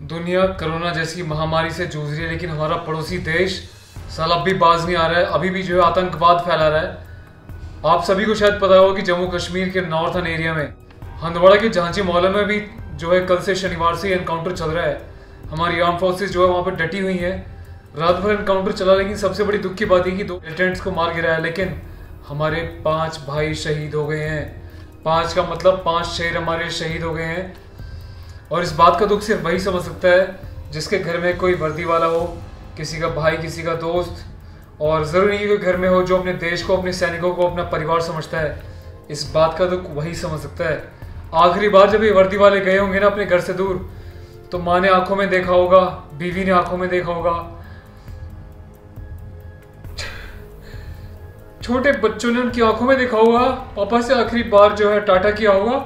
दुनिया कोरोना जैसी महामारी से जूझ रही है, लेकिन हमारा पड़ोसी देश साल अब भी बाज नहीं आ रहा है। अभी भी जो है आतंकवाद फैला रहा है। आप सभी को शायद पता होगा कि जम्मू कश्मीर के नॉर्थन एरिया में हंदवाड़ा के झांसी मोहल्ले में भी जो है कल से शनिवार से एनकाउंटर चल रहा है। हमारी आर्म फोर्सेस जो है वहाँ पर डटी हुई हैं। रात भर एनकाउंटर चला, लेकिन सबसे बड़ी दुख की बात है कि 2 मिलिटेंट्स को मार गिराया, लेकिन हमारे 5 भाई शहीद हो गए हैं। 5 का मतलब 5 शेर हमारे शहीद हो गए हैं। और इस बात का दुख सिर्फ वही समझ सकता है जिसके घर में कोई वर्दी वाला हो, किसी का भाई, किसी का दोस्त, और ज़रूरी नहीं कि घर में हो जो अपने देश को, अपने सैनिकों को अपना परिवार समझता है। इस बात का दुख वही समझ सकता है। आखिरी बार जब ये वर्दी वाले गए होंगे ना अपने घर से दूर, तो माँ ने आंखों में देखा होगा, बीवी ने आंखों में देखा होगा, छोटे बच्चों ने उनकी आंखों में देखा होगा, पापा से आखिरी बार जो है टाटा किया होगा।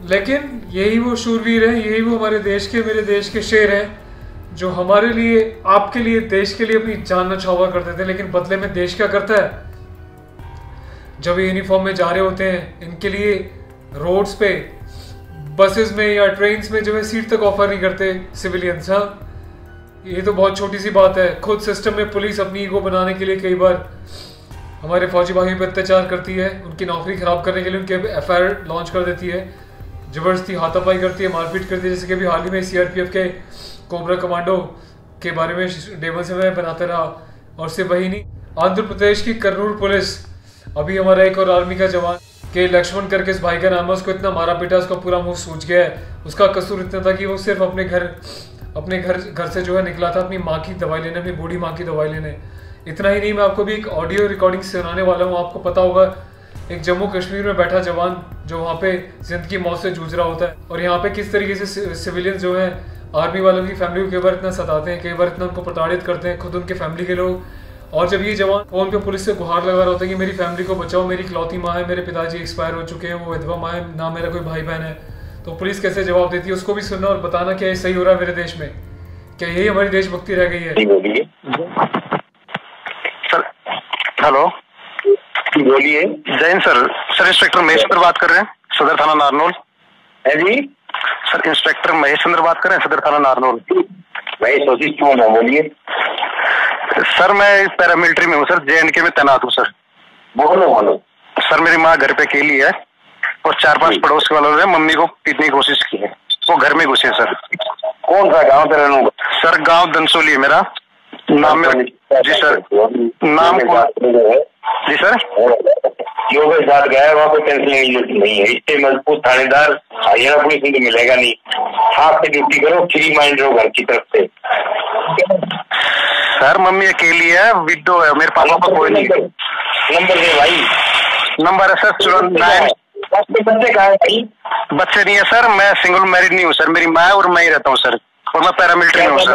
लेकिन यही वो शूरवीर है, यही वो हमारे देश के, मेरे देश के शेर हैं, जो हमारे लिए, आपके लिए, देश के लिए अपनी जान न्यौछावर करते थे। लेकिन बदले में देश क्या करता है? जब ये यूनिफॉर्म में जा रहे होते हैं, इनके लिए रोड्स पे, बसेस में या ट्रेन्स में जो है सीट तक ऑफर नहीं करते सिविलियंस। हाँ, ये तो बहुत छोटी सी बात है। खुद सिस्टम में पुलिस अपनी ईगो बनाने के लिए कई बार हमारे फौजी भाइयों पर अत्याचार करती है, उनकी नौकरी खराब करने के लिए उनके FIR लॉन्च कर देती है, जबरदस्ती हाथापाई करती है, मारपीट करती है। जैसे कि अभी हाल ही में CRPF के कोबरा कमांडो के बारे में डे 1 से मैं बनाता रहा। और सिर्फ वही नहीं, आंध्र प्रदेश की कर्नूल पुलिस, अभी हमारा एक और आर्मी का जवान के लक्ष्मण करके इस भाई का नाम है, उसको इतना मारा पीटा, उसका पूरा मुंह सूज गया है। उसका कसूर इतना था कि वो सिर्फ अपने घर से जो है निकला था अपनी माँ की दवाई लेने, अपनी बूढ़ी माँ की दवाई लेने। इतना ही नहीं, मैं आपको भी एक ऑडियो रिकॉर्डिंग सुनाने वाला हूँ। आपको पता होगा, एक जम्मू कश्मीर में बैठा जवान जो वहाँ पे जिंदगी मौत से जूझ रहा होता है, और यहाँ पे किस तरीके से सिविलियंस जो हैं आर्मी वालों की फैमिली को कई बार इतना सताते हैं, कई बार इतना उनको प्रताड़ित करते हैं, खुद उनके फैमिली के लोग। और जब ये जवान फोन पे पुलिस से गुहार लगा रहा होता है कि मेरी फैमिली को बचाओ, मेरी इकलौती माँ है, मेरे पिताजी एक्सपायर हो चुके हैं, वो विधवा माँ है, ना मेरा कोई भाई बहन है, तो पुलिस कैसे जवाब देती है? उसको भी सुनना और बताना क्या ये सही हो रहा है मेरे देश में, क्या यही हमारी देशभक्ति रह गई है? हेलो, बोलिए। जैन सर इंस्पेक्टर महेश चंद्र बात कर रहे हैं, सदर थाना नारनौल। है जी सर, इंस्पेक्टर महेश चंद्र बात कर रहे हैं, सदर थाना नारनौल। भाई कौन है, बोलिए। सर मैं पैरामिलिट्री में हूँ सर, JNK में तैनात हूँ सर। बोलो। सर मेरी माँ घर पे अकेली है और 4-5 पड़ोस वालों ने मम्मी को पीटने की कोशिश की है, वो घर में घुसे सर। कौन सा गाँव पे रहना? सर गाँव दनसोली है मेरा। नाम मेरा जी सर, नाम जी सर, जो के साथ गया वहाँ पे टेंशन नहीं है। इससे मजबूत थानेदार हरियाणा पुलिस में तो मिलेगा नहीं। हाथ से ड्यूटी करो, फ्री माइंड रहो घर की तरफ से। सर मम्मी अकेली है, विडो है, मेरे पापा का कोई नहीं। नंबर दे भाई। नंबर है सर 9। बच्चे कहाँ है भाई? बच्चे नहीं है सर, मैं सिंगल मैरिड नहीं हूँ सर, मेरी माँ है और मैं ही रहता हूँ सर, और मैं पैरामिलिट्री में हूँ सर।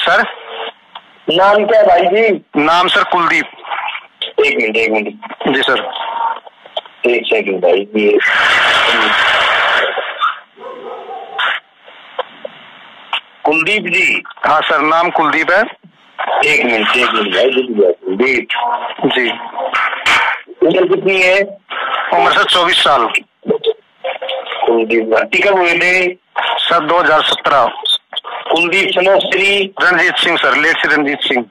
सर नाम क्या है भाई जी? नाम सर कुलदीप। एक मिनट जी सर, एक सेकंड भाई जी। कुलदीप जी? हाँ सर, नाम कुलदीप है। एक मिनट भाई कुलदीप जी। उम्र कितनी है? उम्र सर 24 साल। कुलदीप भर्ती कब हुए थे? Sir 2017। Kuldeep Shri Ranjit Singh sir, late Shri Ranjit Singh.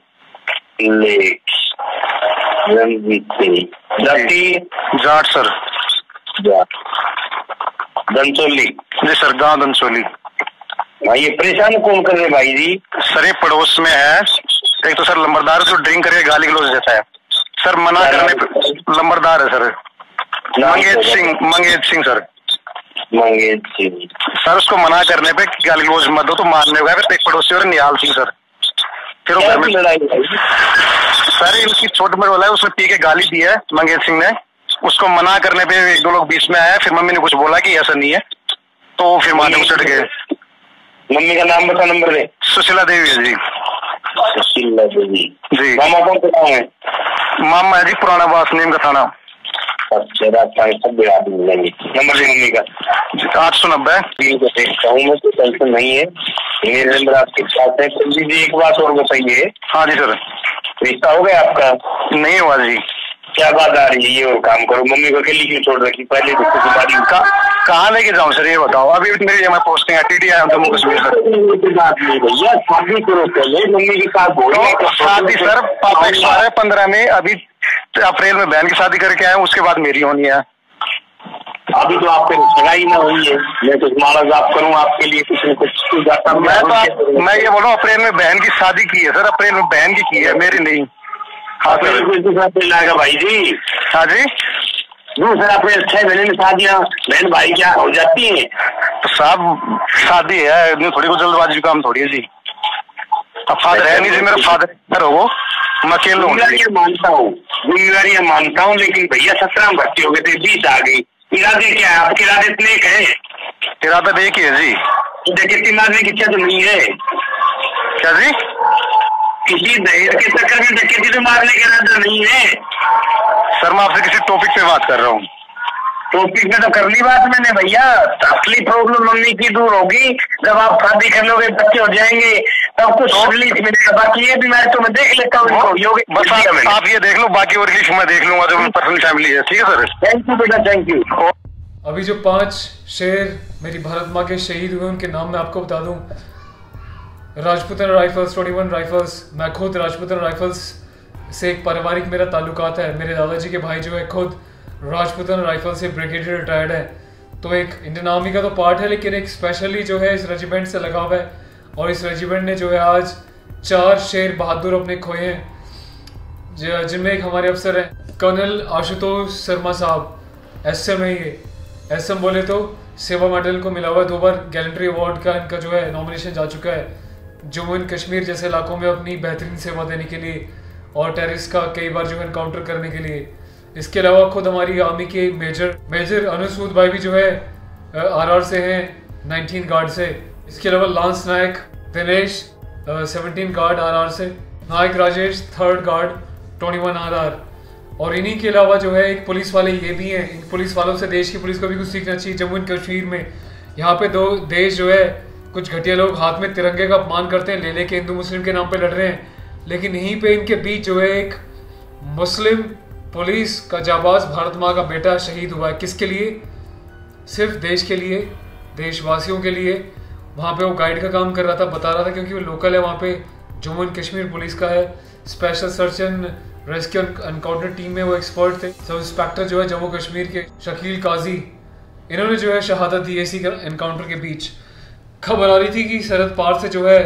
जाति जाट सर। दनसोली जी सर, गांव दनसोली। भाई ये परेशान कौन कर रहे भाई जी? सर ये पड़ोस में है एक तो सर लंबरदार, जो ड्रिंक करके गाली गलौज देता है सर, मना करने पे। लंबरदार है sir, Mangej Singh sir. Mangej Singh sir, उसको मना करने पे गाली गलौज मत दो तो मारने का। फिर एक पड़ोसी और निहाल सिंह सर, फिर वो घर में लड़ाई सर, इनकी छोट उम्र वाला है, उसने पी के गाली दी है मंगेज सिंह ने। उसको मना करने पे 1-2 लोग बीच में आए, फिर मम्मी ने कुछ बोला कि ऐसा नहीं है, तो फिर मारने को चढ़ गए। मम्मी का नाम बता, नंबर दे। सुशीला देवी है जी। सुशीला देवी जी। मामा कौन सा गाँव है? मामा है जी पुराना बास, नीम का थाना। सब मिलेंगे। नंबर दे मम्मी का। 890। देखता हूँ मैं, तो टेंशन नहीं है, मेरे नंबर आपके साथ है। जी एक बात और बताइए। हाँ जी सर। रिश्ता हो गया आपका? नहीं हुआ जी। क्या बात आ रही है, ये और काम करो, मम्मी को अकेली क्यों छोड़ रखी, पहले तो तुम्हारी कहाँ लेके जाऊँ सर ये बताओ, अभी मेरी मैं पोस्टिंग है टीटी आया जम्मू कश्मीर सर। बात नहीं भैया, शादी करो पहले, मम्मी के साथ बोलो। शादी सर पापा एक्सपायर है 15 में, अभी अप्रैल में बहन की शादी करके आया हूँ, उसके बाद मेरी होनी है। अभी तो आपके सगाई ना हुई है, मैं तो माला जाप करूँ आपके लिए कुछ न कुछ जाता। मैं ये बोल रहा हूँ अप्रैल में बहन की शादी की है सर, अप्रैल में बहन की है, मेरी नहीं। हाँ सर लाएगा भाई जी। हाँ जी सर, अपने 6 महीने में शादियाँ बहन भाई क्या हो जाती है? तो साहब शादी है, थोड़ी को जल्दबाजी काम थोड़ी है जी। अब फादर है नहीं जी, मेरा फादर हो वो, मैं अकेला हूँ। मानता हूँ, जिम्मेदारियाँ मानता हूँ, लेकिन भैया 17 में भर्ती हो गए थे, 20 आ गई। इरादे क्या है आपके? इरादे इतने है? इरादा एक ही है जी। कितनी मारने की इच्छा तो नहीं है क्या जी? किसी दहेज के चक्कर में डकैती तो मारने का इरादा नहीं है सर। मैं आपसे किसी टॉपिक पे बात कर रहा हूँ। टॉपिक में तो कर ली बात मैंने भैया, असली प्रॉब्लम मम्मी की दूर होगी जब आप शादी कर लोगे, बच्चे हो जाएंगे, तब कुछ रिलीफ मिलेगा। बाकी ये बीमारी तो मैं देख लेता हूँ, बस आप ये देख लो, बाकी और रिलीफ मैं देख लूंगा, जो पर्सनल फैमिली है। ठीक है सर, थैंक यू बेटा, थैंक यू। अभी जो 5 शेर मेरी भारत माँ के शहीद हुए, उनके नाम मैं आपको बता दूं। राजपूतन राइफल्स, 21 राइफल्स। मैं खुद राजपूतन राइफल्स से एक पारिवारिक मेरा ताल्लुकात है। मेरे दादाजी के भाई जो है खुद राजपूतन राइफल से ब्रिगेडियर रिटायर्ड है, तो एक इंडियन आर्मी का तो पार्ट है, लेकिन एक स्पेशली जो है इस रेजिमेंट से लगाव है। और इस रेजिमेंट ने जो है आज 4 शेर बहादुर अपने खोए हैं, जिनमें एक हमारे अफसर हैं कर्नल आशुतोष शर्मा साहब, SM है ये। SM बोले तो सेवा मेडल को मिला हुआ है, 2 बार गैलेंट्री अवार्ड का इनका जो है नॉमिनेशन जा चुका है, जम्मू एंड कश्मीर जैसे इलाकों में अपनी बेहतरीन सेवा देने के लिए और टेररिस्ट का कई बार जो है इनकाउंटर करने के लिए। इसके अलावा खुद हमारी आर्मी के मेजर अनुसूद भाई भी जो है RR से हैं, 19 गार्ड से। इसके अलावा लांस नायक दिनेश 17 गार्ड RR से, नायक राजेश 3rd गार्ड 21 RR। और इन्हीं के अलावा जो है एक पुलिस वाले ये भी हैं। इन पुलिस वालों से देश की पुलिस को भी कुछ सीखना चाहिए। जम्मू एंड कश्मीर में यहाँ पे 2 देश जो है, कुछ घटिया लोग हाथ में तिरंगे का अपमान करते हैं, ले के हिंदू मुस्लिम के नाम पे लड़ रहे हैं, लेकिन यहीं पे इनके बीच जो है एक मुस्लिम पुलिस का जाबाज भारत माँ का बेटा शहीद हुआ है। किसके लिए? सिर्फ देश के लिए, देशवासियों के लिए। वहाँ पे वो गाइड का काम कर रहा था, बता रहा था, क्योंकि वो लोकल है वहाँ पे, जम्मू एंड कश्मीर पुलिस का है, special search and rescue encounter team में वो एक्सपर्ट थे। सब इंस्पेक्टर जो है जम्मू कश्मीर के शकील काजी, इन्होंने जो है शहादत दी इसी एनकाउंटर के बीच। खबर आ रही थी कि सरहद पार से जो है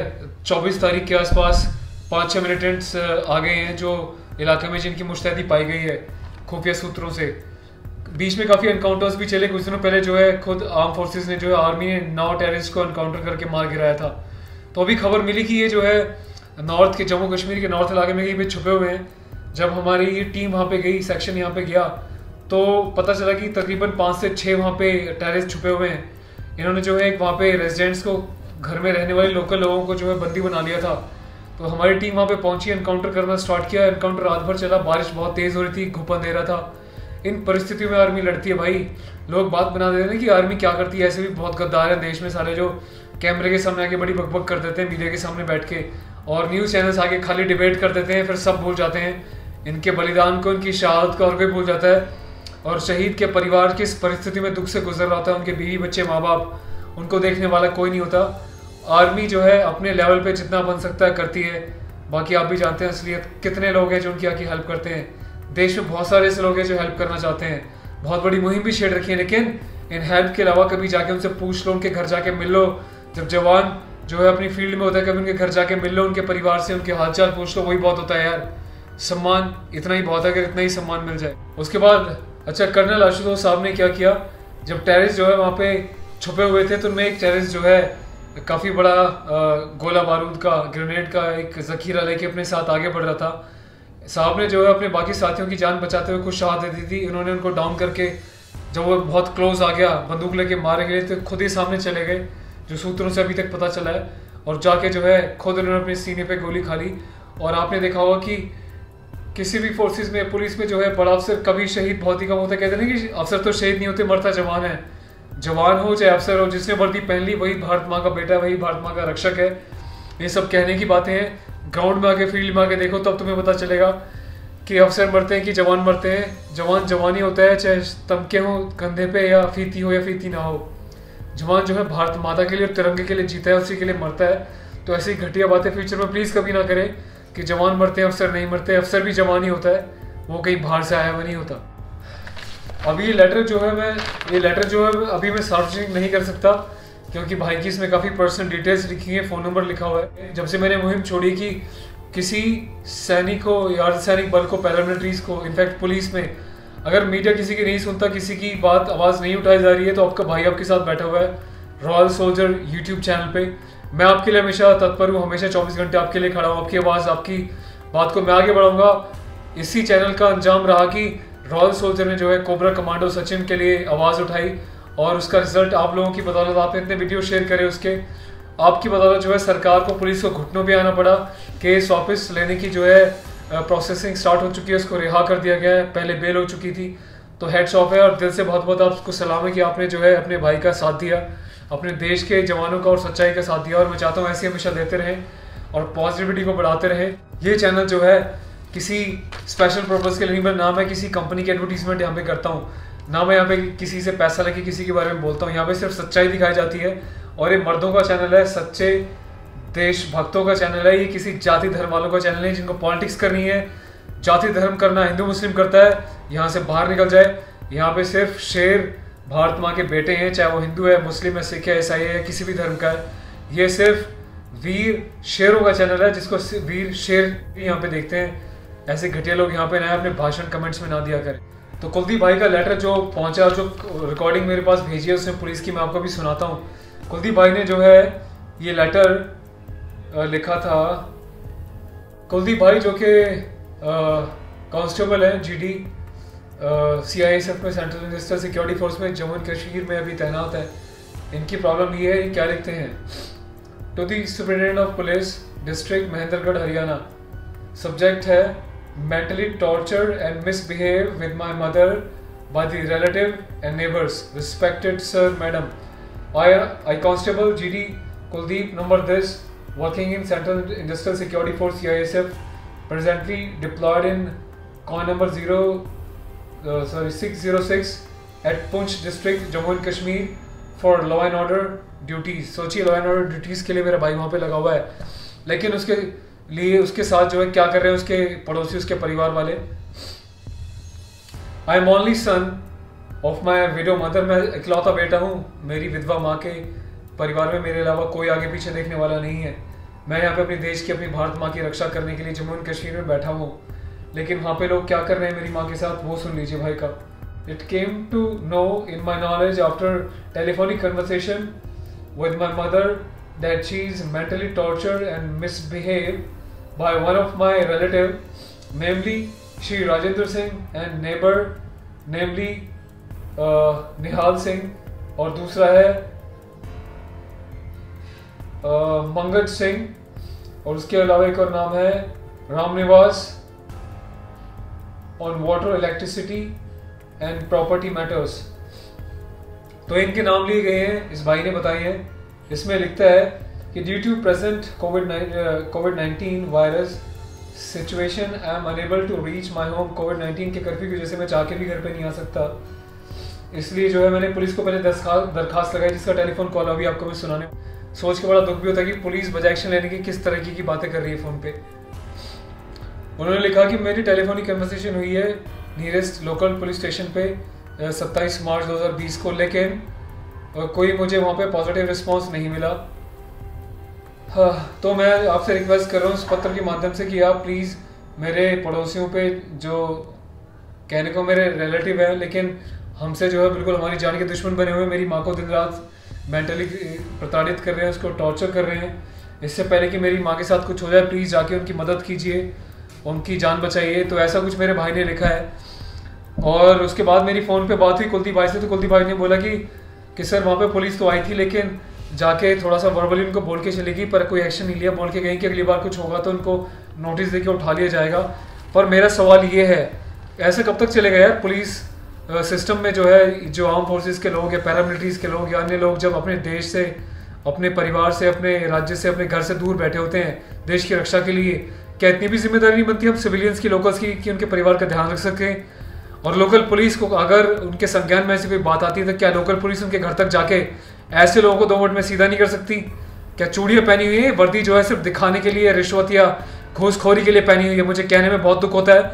24 तारीख के आसपास 5-6 मिलिटेंट्स आ गए हैं, जो इलाके में जिनकी मुस्तैदी पाई गई है खुफिया सूत्रों से। बीच में काफ़ी एनकाउंटर्स भी चले। कुछ दिनों पहले जो है खुद आर्म फोर्सेस ने जो है, आर्मी ने 9 टेररिस्ट को एनकाउंटर करके मार गिराया था। तो अभी खबर मिली कि ये जो है नॉर्थ के, जम्मू कश्मीर के नॉर्थ इलाके में कहीं पे छुपे हुए हैं। जब हमारी ये टीम वहाँ पे गई, सेक्शन यहाँ पे गया, तो पता चला कि तकरीबन 5 से 6 वहाँ पे टेररिस्ट छुपे हुए हैं। इन्होंने जो है वहाँ पे रेजिडेंट्स को, घर में रहने वाले लोकल लोगों को जो है बंदी बना लिया था। तो हमारी टीम वहाँ पे पहुंची, एनकाउंटर करना स्टार्ट किया। एनकाउंटर रात भर चला, बारिश बहुत तेज़ हो रही थी, घुप अंधेरा था। इन परिस्थितियों में आर्मी लड़ती है भाई। लोग बात बना देते हैं कि आर्मी क्या करती है, ऐसे भी बहुत गद्दार है देश में सारे, जो कैमरे के सामने आके बड़ी बकबक कर देते हैं, मीडिया के सामने बैठ के, और न्यूज़ चैनल्स आके खाली डिबेट कर देते हैं, फिर सब भूल जाते हैं इनके बलिदान को, इनकी शहादत को हर कोई भूल जाता है। और शहीद के परिवार किस परिस्थिति में दुख से गुजर रहा होता है, उनके बीवी बच्चे माँ बाप, उनको देखने वाला कोई नहीं होता। आर्मी जो है अपने लेवल पे जितना बन सकता है करती है। बाकी आप भी जानते हैं असलियत, कितने लोग हैं जो उनकी आके हेल्प करते हैं। देश में बहुत सारे ऐसे लोग हैं जो हेल्प करना चाहते हैं, बहुत बड़ी मुहिम भी छेड़ रखी है, लेकिन इन हेल्प के अलावा कभी जाके उनसे पूछ लो, उनके घर जाके मिल लो। जब जवान जो है अपनी फील्ड में होता है, कभी उनके घर जाके मिल लो, उनके परिवार से उनके हालचाल पूछ लो, वही बहुत होता है यार। सम्मान इतना ही बहुत है, अगर इतना ही सम्मान मिल जाए। उसके बाद अच्छा, कर्नल आशुतोष साहब ने क्या किया, जब टेररिस्ट जो है वहाँ पे छुपे हुए थे, तो उनमें एक टेररिस्ट जो है काफ़ी बड़ा गोला बारूद का, ग्रेनेड का एक जखीरा लेके अपने साथ आगे बढ़ रहा था। साहब ने जो है अपने बाकी साथियों की जान बचाते हुए कुछ शहादत दी थी। उन्होंने उनको डाउन करके, जब वो बहुत क्लोज आ गया बंदूक लेके मारे गए, तो खुद ही सामने चले गए, जो सूत्रों से अभी तक पता चला है। और जाके जो है खुद उन्होंने अपने सीने पे गोली खा ली। और आपने देखा होगा कि किसी भी फोर्सेस में, पुलिस में जो है बड़ा अफसर कभी शहीद बहुत ही कम होता है। कहते हैं कि अफसर तो शहीद नहीं होते, मरता जवान है। जवान हो चाहे अफसर हो, जिसने वर्दी पहन ली वही भारत माँ का बेटा है, वही भारत माँ का रक्षक है। ये सब कहने की बातें हैं, ग्राउंड में आके, फील्ड में आके देखो, तब तुम्हें पता चलेगा कि अफसर मरते हैं कि जवान मरते हैं। जवान जवान ही होता है, चाहे तमके हो कंधे पे या फीती हो या फीती ना हो। जवान जो है भारत माता के लिए और तिरंगे के लिए जीता है, उसी के लिए मरता है। तो ऐसी घटिया बातें फ्यूचर में प्लीज़ कभी ना करें कि जवान मरते हैं अफसर नहीं मरते। अफसर भी जवान ही होता है, वो कहीं बाहर से आया हुआ नहीं होता। अभी ये लेटर जो है अभी मैं सार्वजनिक नहीं कर सकता, क्योंकि भाई की इसमें काफ़ी पर्सनल डिटेल्स लिखी है, फ़ोन नंबर लिखा हुआ है। जब से मैंने मुहिम छोड़ी कि किसी सैनिक को या अर्धसैनिक बल को, पैरामिलिट्रीज को, इनफैक्ट पुलिस में अगर मीडिया किसी की नहीं सुनता, किसी की बात आवाज़ नहीं उठाई जा रही है, तो आपका भाई आपके साथ बैठा हुआ है रॉयल सोल्जर यूट्यूब चैनल पे। मैं आपके लिए हमेशा तत्पर हूँ, हमेशा 24 घंटे आपके लिए खड़ा हूँ। आपकी आवाज़, आपकी बात को मैं आगे बढ़ाऊंगा। इसी चैनल का अंजाम रहा कि रॉयल सोल्जर ने जो है कोबरा कमांडो सचिन के लिए आवाज़ उठाई, और उसका रिजल्ट आप लोगों की बदौलत, आपने इतने वीडियो शेयर करे उसके, आपकी बदौलत जो है सरकार को, पुलिस को घुटनों पे आना पड़ा। केस वापस लेने की जो है प्रोसेसिंग स्टार्ट हो चुकी है, उसको रिहा कर दिया गया है, पहले बेल हो चुकी थी। तो हेड्स ऑफ है, और दिल से बहुत बहुत आपको सलाम है कि आपने जो है अपने भाई का साथ दिया, अपने देश के जवानों का और सच्चाई का साथ दिया। और मैं चाहता हूँ ऐसे हमेशा देते रहें और पॉजिटिविटी को बढ़ाते रहें। ये चैनल जो है किसी स्पेशल पर्पज़ के लिए नहीं, ना मैं किसी कंपनी की एडवर्टीजमेंट यहाँ पे करता हूँ, ना मैं यहाँ पे किसी से पैसा लेके किसी के बारे में बोलता हूँ। यहाँ पे सिर्फ सच्चाई दिखाई जाती है, और ये मर्दों का चैनल है, सच्चे देशभक्तों का चैनल है। ये किसी जाति धर्म वालों का चैनल है जिनको पॉलिटिक्स करनी है, जाति धर्म करना हिंदू मुस्लिम करता है, यहाँ से बाहर निकल जाए। यहाँ पे सिर्फ शेर भारत माँ के बेटे हैं, चाहे वो हिंदू है, मुस्लिम है, सिख है, ईसाई है, किसी भी धर्म का है। ये सिर्फ वीर शेरों का चैनल है, जिसको वीर शेर भी यहाँ पे देखते हैं। ऐसे घटिया लोग यहाँ पे ना अपने भाषण कमेंट्स में ना दिया करें। तो कुलदीप भाई का लेटर जो पहुंचा, जो रिकॉर्डिंग मेरे पास भेजी है उसने पुलिस की, मैं आपको भी सुनाता हूँ। कुलदीप भाई ने जो है ये लेटर लिखा था। कुलदीप भाई जो कि कांस्टेबल हैं जीडी CISF में, सेंट्रल इंडस्ट्रियल सिक्योरिटी फोर्स में, जम्मू एंड कश्मीर में अभी तैनात है। इनकी प्रॉब्लम ये है, ये क्या लिखते हैं। To the superintendent of police district Mahendragarh Haryana, subject है mentally tortured and misbehave with my mother by the relative and neighbors. Respected sir, madam, I Constable GD Kuldeep number this, working in Central Industrial Security Force CISF, presently deployed in con number 606 at Poonch district, Jammu and Kashmir for law and order duties. सोचिए law and order duties के लिए मेरा भाई वहाँ पे लगा हुआ है, लेकिन उसके लिए उसके साथ जो है क्या कर रहे हैं उसके पड़ोसी, उसके परिवार वाले। I am only son of my window mother, मैं इकलौता बेटा हूँ मेरी विधवा माँ के परिवार में, मेरे अलावा कोई आगे पीछे देखने वाला नहीं है। मैं यहाँ पे अपने देश की, अपनी भारत माँ की रक्षा करने के लिए जम्मू एंड कश्मीर में बैठा हूँ, लेकिन वहाँ पे लोग क्या कर रहे हैं मेरी माँ के साथ, वो सुन लीजिए भाई का। It came to know in my knowledge after telephonic conversation with my mother that she is mentally tortured and misbehaved by one of my relative, namely Shri Rajendra Singh, and neighbor, namely Nihal Singh, और दूसरा है मंगज सिंह, और उसके अलावा एक और नाम है Ramniwas, on water, electricity and property matters. तो इनके नाम लिए गए हैं, इस भाई ने बताए हैं। इसमें लिखता है कि ड्यू टू प्रेजेंट कोविड-19 virus situation I am unable to reach my home. कोविड-19 के कर्फ्यू की वजह से मैं चाह के भी घर पे नहीं आ सकता, इसलिए जो है मैंने पुलिस को पहले दरखास्त लगाई, जिसका टेलीफोन कॉल अभी आपको मैं सुनाने। सोच के बड़ा दुख भी होता है कि पुलिस बजाय एक्शन लेने की किस तरीके की बातें कर रही है फ़ोन पे। उन्होंने लिखा कि मेरी टेलीफोनिक कन्वर्सेशन हुई है नियरेस्ट लोकल पुलिस स्टेशन पे 27 मार्च 2020 को, लेकिन कोई मुझे वहाँ पे पॉजिटिव रिस्पांस नहीं मिला। हाँ, तो मैं आपसे रिक्वेस्ट कर रहा हूँ इस पत्र के माध्यम से कि आप प्लीज़ मेरे पड़ोसियों पे, जो कहने को मेरे रिलेटिव हैं लेकिन हमसे जो है बिल्कुल हमारी जान के दुश्मन बने हुए, मेरी माँ को दिन रात मेंटली प्रताड़ित कर रहे हैं, उसको टॉर्चर कर रहे हैं। इससे पहले कि मेरी माँ के साथ कुछ हो जाए, प्लीज़ जाके उनकी मदद कीजिए, उनकी जान बचाइए। तो ऐसा कुछ मेरे भाई ने लिखा है। और उसके बाद मेरी फ़ोन पे बात हुई कुलदीप भाई से, तो कुलदीप भाई ने बोला कि सर वहाँ पे पुलिस तो आई थी, लेकिन जाके थोड़ा सा वर्बली उनको बोल के चलेगी, पर कोई एक्शन नहीं लिया। बोल के गई कि अगली बार कुछ होगा तो उनको नोटिस देके उठा लिया जाएगा। पर मेरा सवाल ये है, ऐसे कब तक चलेगा यार? पुलिस सिस्टम में जो है, जो आर्म फोर्सेस के लोग या पैरामिलिट्रीज के लोग या अन्य लोग जब अपने देश से, अपने परिवार से, अपने राज्य से, अपने घर से दूर बैठे होते हैं देश की रक्षा के लिए, क्या इतनी भी जिम्मेदारी नहीं बनती हम सिविलियंस की, लोकल्स की, कि उनके परिवार का ध्यान रख सकें? और लोकल पुलिस को अगर उनके संज्ञान में ऐसी कोई बात आती है तो क्या लोकल पुलिस उनके घर तक जाके ऐसे लोगों को 2 मिनट में सीधा नहीं कर सकती? क्या चूड़ियाँ पहनी हुई है, वर्दी जो है सिर्फ दिखाने के लिए, रिश्वत या घूसखोरी के लिए पहनी हुई है? मुझे कहने में बहुत दुख होता है,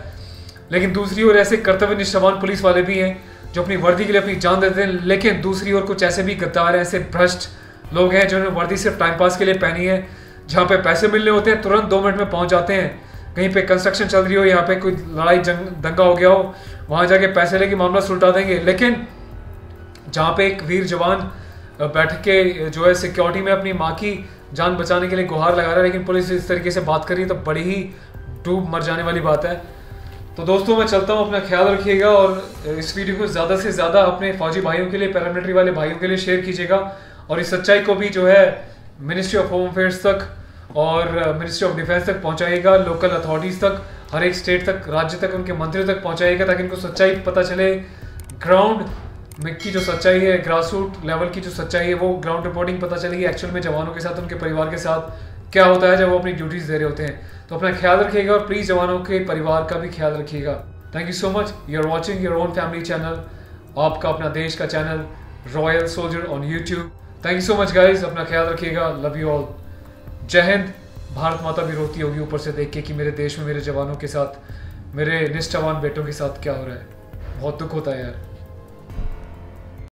लेकिन दूसरी ओर ऐसे कर्तव्यनिष्ठावान पुलिस वाले भी हैं जो अपनी वर्दी के लिए अपनी जान देते हैं। लेकिन दूसरी ओर कुछ ऐसे भी गद्दार हैं, ऐसे भ्रष्ट लोग हैं जिन्होंने वर्दी सिर्फ टाइम पास के लिए पहनी है। जहाँ पे पैसे मिलने होते हैं तुरंत 2 मिनट में पहुँच जाते हैं। कहीं पे कंस्ट्रक्शन चल रही हो, यहाँ पे कोई लड़ाई दंगा हो गया हो, वहाँ जाके पैसे लेके मामला सुलटा देंगे। लेकिन जहाँ पे एक वीर जवान बैठ के जो है सिक्योरिटी में अपनी माँ की जान बचाने के लिए गुहार लगा रहा है, लेकिन पुलिस इस तरीके से बात कर रही है, तो बड़ी ही डूब मर जाने वाली बात है। तो दोस्तों मैं चलता हूँ, अपना ख्याल रखिएगा और इस वीडियो को ज़्यादा से ज़्यादा अपने फौजी भाइयों के लिए, पैरामिलिट्री वाले भाइयों के लिए शेयर कीजिएगा और इस सच्चाई को भी जो है मिनिस्ट्री ऑफ होम अफेयर्स तक और मिनिस्ट्री ऑफ डिफेंस तक पहुँचाइएगा, लोकल अथॉरिटीज़ तक, हर एक स्टेट तक, राज्य तक, उनके मंत्रियों तक पहुँचाइएगा, ताकि इनको सच्चाई पता चले। ग्राउंड में की जो सच्चाई है, ग्रास रूट लेवल की जो सच्चाई है, वो ग्राउंड रिपोर्टिंग पता चलेगी एक्चुअल में जवानों के साथ, उनके परिवार के साथ क्या होता है जब वो अपनी ड्यूटीज़ दे रहे होते हैं। तो अपना ख्याल रखिएगा और प्लीज़ जवानों के परिवार का भी ख्याल रखिएगा। Thank you so much. You are watching your own family channel, आपका अपना देश का channel royal soldier on YouTube. Thank you so much guys, अपना ख्याल रखिएगा। Love you all. Jai Hind. Bharat माता भी रोती होगी ऊपर से देख के कि मेरे देश में मेरे जवानों के साथ, मेरे निष्ठावान बेटों के साथ क्या हो रहा है। बहुत दुख होता है यार।